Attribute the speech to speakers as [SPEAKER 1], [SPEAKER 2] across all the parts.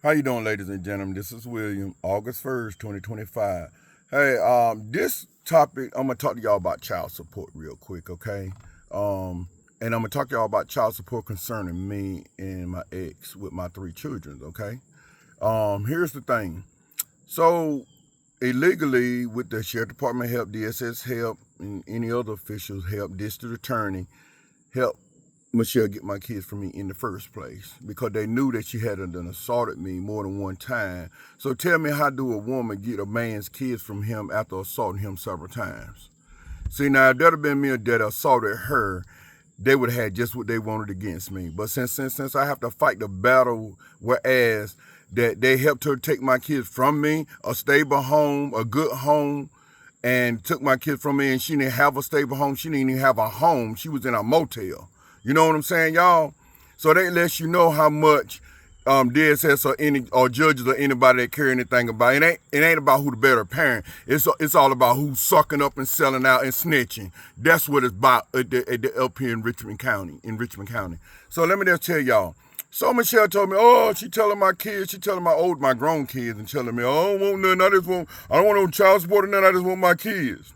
[SPEAKER 1] How you doing, ladies and gentlemen? This is William, August 1st, 2025. Hey, this topic, I'm gonna talk to y'all about child support real quick, okay? And I'm gonna talk to y'all about child support concerning me and my ex with my three children, okay? Here's the thing. So illegally, with the sheriff department help, DSS help, and any other officials help, district attorney help Michelle get my kids from me in the first place because they knew that she had done assaulted me more than one time. So tell me, how do a woman get a man's kids from him after assaulting him several times? See, now if that had been me that assaulted her, they would have had just what they wanted against me. But since I have to fight the battle, whereas that they helped her take my kids from me, a stable home, a good home, and took my kids from me, and she didn't have a stable home. She didn't even have a home. She was in a motel. You know what I'm saying, y'all? So that lets you know how much DSS or judges or anybody that care anything about it. It ain't about who the better parent. It's all about who's sucking up and selling out and snitching. That's what it's about up here in Richmond County. So let me just tell y'all. So Michelle told me, she telling my kids, she telling my grown kids, and telling me, I don't want nothing. I don't want no child support or nothing. I just want my kids.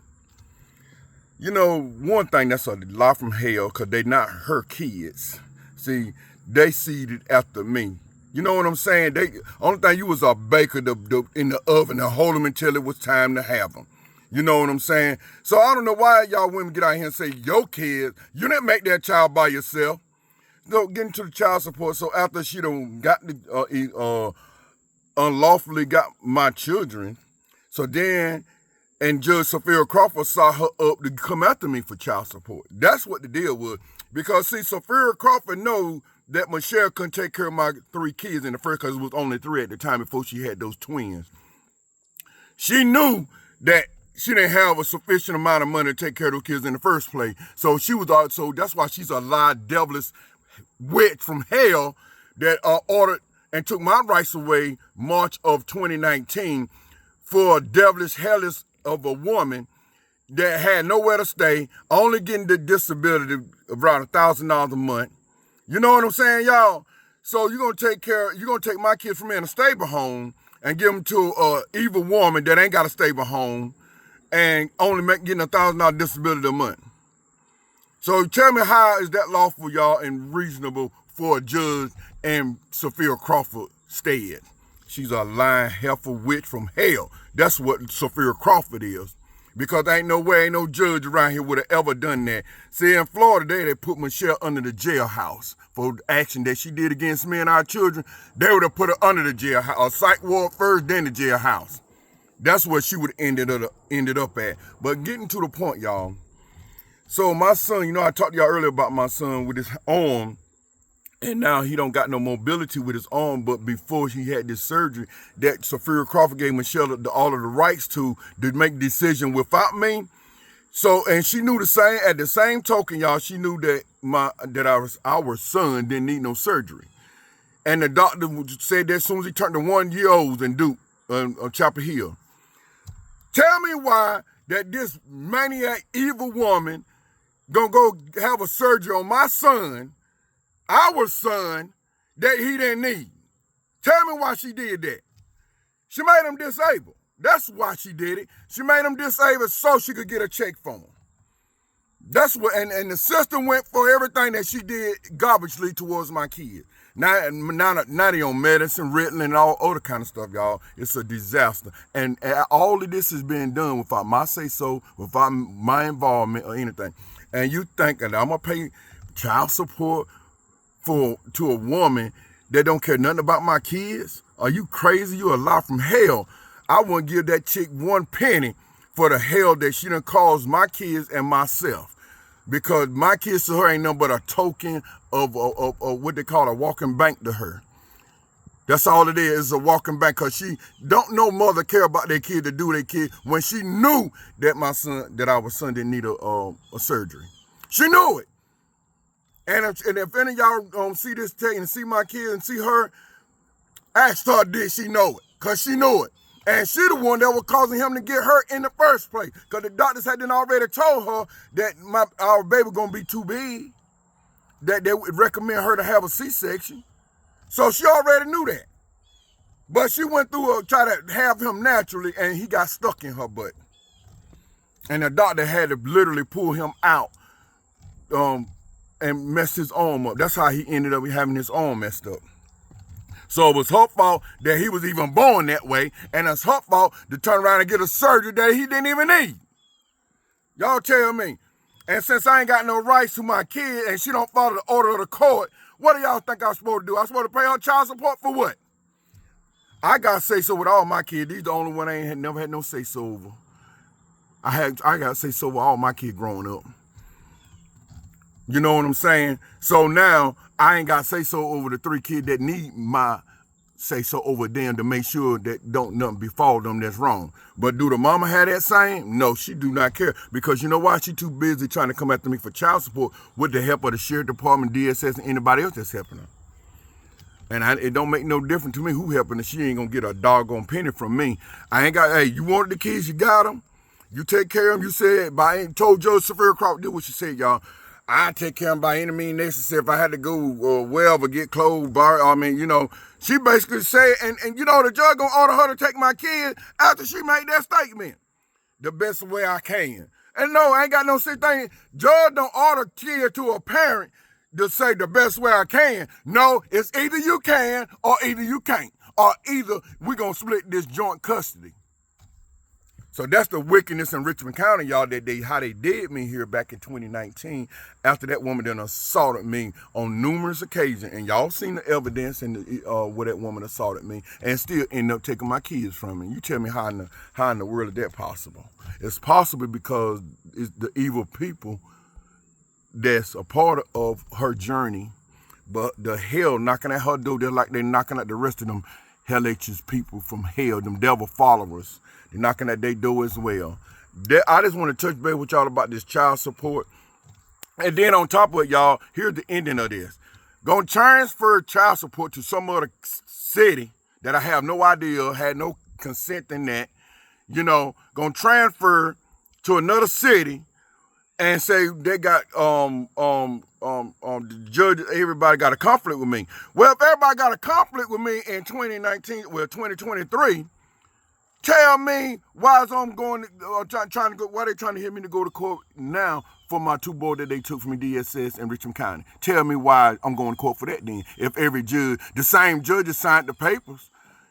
[SPEAKER 1] You know, one thing that's a lot from hell, because they not her kids. See, they seeded after me. You know what I'm saying? Only thing, you was a baker in the oven to hold them until it was time to have them. You know what I'm saying? So I don't know why y'all women get out here and say, your kids, you didn't make that child by yourself. Get into the child support. So after she done got unlawfully got my children, so then, and Judge Sophia Crawford saw her up to come after me for child support. That's what the deal was. Because, see, Sophia Crawford knows that Michelle couldn't take care of my three kids in the first, because it was only three at the time before she had those twins. She knew that she didn't have a sufficient amount of money to take care of those kids in the first place. So that's why she's a lie, devilish witch from hell that ordered and took my rights away March of 2019 for a devilish, hellish of a woman that had nowhere to stay, only getting the disability of around $1,000 a month. You know what I'm saying, y'all? So you're gonna take my kids from me in a stable home and give them to an evil woman that ain't got a stable home and only getting $1,000 disability a month. So tell me, how is that lawful, y'all, and reasonable for a judge and Sophia Crawford stead? She's a lying, heifer witch from hell. That's what Sophia Crawford is. Because ain't no judge around here would have ever done that. See, in Florida, they put Michelle under the jailhouse for the action that she did against me and our children. They would have put her under the jailhouse, a psych ward first, then the jailhouse. That's where she would have ended up at. But getting to the point, y'all. So my son, I talked to y'all earlier about my son with his arm, and now he don't got no mobility with his arm. But before he had this surgery, that Sophia Crawford gave Michelle all of the rights to make decision without me. So, and she knew at the same token, y'all, she knew that our son didn't need no surgery. And the doctor said that as soon as he turned to 1 year old in Duke, on Chapel Hill. Tell me why that this maniac, evil woman, gonna go have a surgery on my son, our son, that he didn't need. Tell me why she did that. She made him disabled. That's why she did it. She made him disabled so she could get a check from him. That's what, and the system went for everything that she did garbagely towards my kids. Now they on medicine, Ritalin, and all other kind of stuff, y'all. It's a disaster. And all of this is being done without my say-so, without my involvement or anything. And you think that I'm going to pay child support to a woman that don't care nothing about my kids? Are you crazy? You a lie from hell. I wouldn't give that chick one penny for the hell that she done caused my kids and myself. Because my kids to her ain't nothing but a token of what they call a walking bank to her. That's all it is a walking bank, because she don't know mother care about their kid to do their kid when she knew that our son didn't need a surgery. She knew it. And if any of y'all see this tape and see my kid and see her, ask her, did she know it? Because she knew it. And she the one that was causing him to get hurt in the first place. Because the doctors had already told her that our baby going to be too big, that they would recommend her to have a C-section. So she already knew that. But she went through try to have him naturally, and he got stuck in her butt. And the doctor had to literally pull him out and mess his arm up. That's how he ended up having his arm messed up. So it was her fault that he was even born that way, and it's her fault to turn around and get a surgery that he didn't even need. Y'all tell me. And since I ain't got no rights to my kid and she don't follow the order of the court, what do y'all think I'm supposed to do? I'm supposed to pay her child support for what? I got say-so with all my kids. These the only one I ain't never had no say-so over. I got say-so with all my kids growing up. You know what I'm saying? So now I ain't got say-so over the 3 kids that need my say-so over them to make sure that don't nothing befall them that's wrong. But do the mama have that same? No, she do not care. Because you know why? She too busy trying to come after me for child support with the help of the sheriff department, DSS, and anybody else that's helping her. And it don't make no difference to me who helping her. She ain't gonna get a doggone penny from me. I ain't got, hey, you wanted the kids, you got them. You take care of them. You said, but I ain't told Judge Sophia Crawford, did what she said, y'all. I take care of them by any means necessary. If I had to go wherever, get clothes, she basically said, and the judge gonna order her to take my kid after she made that statement the best way I can. And no, I ain't got no such thing. Judge don't order kid to a parent to say the best way I can. No, it's either you can or either you can't. Or either we gonna split this joint custody. So that's the wickedness in Richmond County, y'all, how they did me here back in 2019 after that woman done assaulted me on numerous occasions. And y'all seen the evidence and where that woman assaulted me and still end up taking my kids from me. You tell me how in the world is that possible? It's possible because it's the evil people that's a part of her journey, but the hell knocking at her door, they're like they're knocking at the rest of them hellacious people from hell, them devil followers. They're knocking at their door as well. I just want to touch base with y'all about this child support. And then on top of it, y'all, here's the ending of this. Gonna transfer child support to some other city that I have no idea, had no consent in that. Gonna transfer to another city and say they got the judge, everybody got a conflict with me. Well, if everybody got a conflict with me in 2023, tell me why I'm going trying to go. Why they trying to hit me to go to court now for my 2 boys that they took from me, DSS and Richmond County? Tell me why I'm going to court for that then. If every judge, the same judges signed the papers,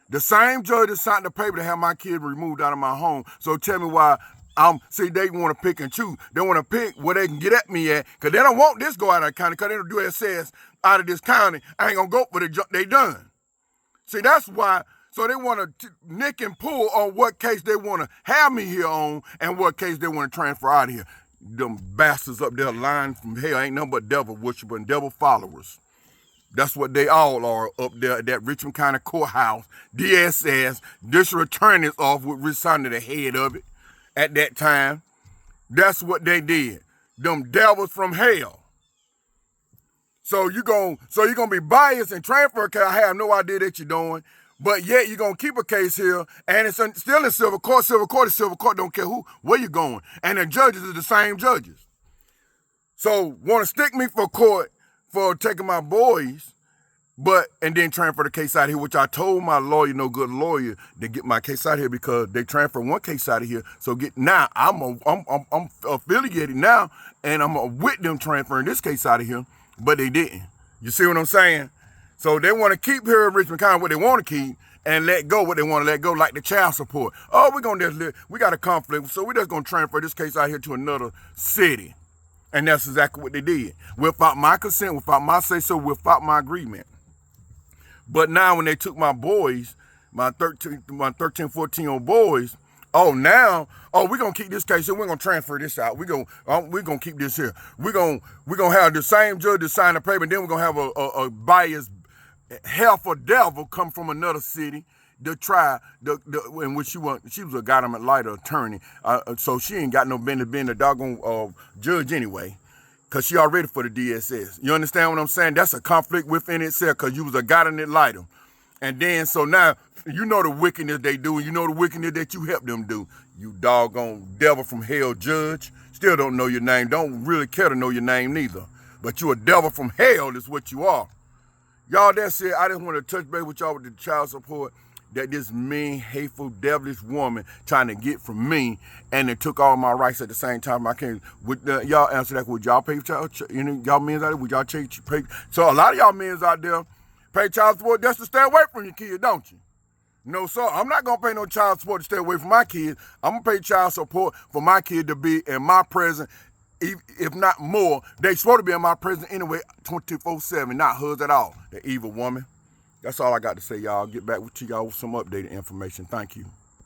[SPEAKER 1] the same judges signed the paper to have my kid removed out of my home. So tell me why they want to pick and choose. They want to pick where they can get at me at, because they don't want this go out of the county, because they don't do SS out of this county. I ain't going to go for the they done. See, that's why. So they want to nick and pull on what case they want to have me here on and what case they want to transfer out of here. Them bastards up there lying from hell ain't nothing but devil worshipers and devil followers. That's what they all are up there at that Richmond County Courthouse. DSS, District Attorney's Office with Rich Saunders the head of it at that time. That's what they did. Them devils from hell. So you're gonna be biased and transfer because I have no idea that you're doing. But yet you're going to keep a case here, and it's still in civil court. Civil court is civil court, don't care where you're going. And the judges are the same judges. So want to stick me for court for taking my boys, and then transfer the case out here, which I told my lawyer, no good lawyer, to get my case out here because they transfer one case out of here. So now I'm affiliated now, and I'm with them transferring this case out of here, but they didn't. You see what I'm saying? So they want to keep here in Richmond County what they want to keep and let go what they want to let go, like the child support. Oh, we got a conflict, so we're just going to transfer this case out here to another city. And that's exactly what they did. Without my consent, without my say-so, without my agreement. But now when they took my boys, my 13, 14-year-old boys, we're going to keep this case here. We're going to transfer this out. We're going to keep this here. We're going to have the same judge to sign the paper, and then we're going to have a biased helper devil come from another city to try in which she was a government lighter attorney, so she ain't got no business being a doggone judge anyway, because she already for the DSS. You understand what I'm saying? That's a conflict within itself, because you was a government lighter, and then so now you know the wickedness they do, and you know the wickedness that you help them do. You doggone devil from hell judge, still don't know your name, don't really care to know your name neither, but you a devil from hell is what you are. Y'all, that's it. I just want to touch base with y'all with the child support. that this mean, hateful, devilish woman trying to get from me, and it took all my rights at the same time. I can't. Would y'all answer that? Would y'all pay child? Y'all men out there? Would y'all pay? So a lot of y'all men out there pay child support just to stay away from your kid, don't you? No, sir. I'm not gonna pay no child support to stay away from my kids. I'm gonna pay child support for my kid to be in my presence, if not more. They supposed to be in my presence anyway, 24/7. Not hers at all. The evil woman. That's all I got to say, y'all. Get back to y'all with some updated information. Thank you.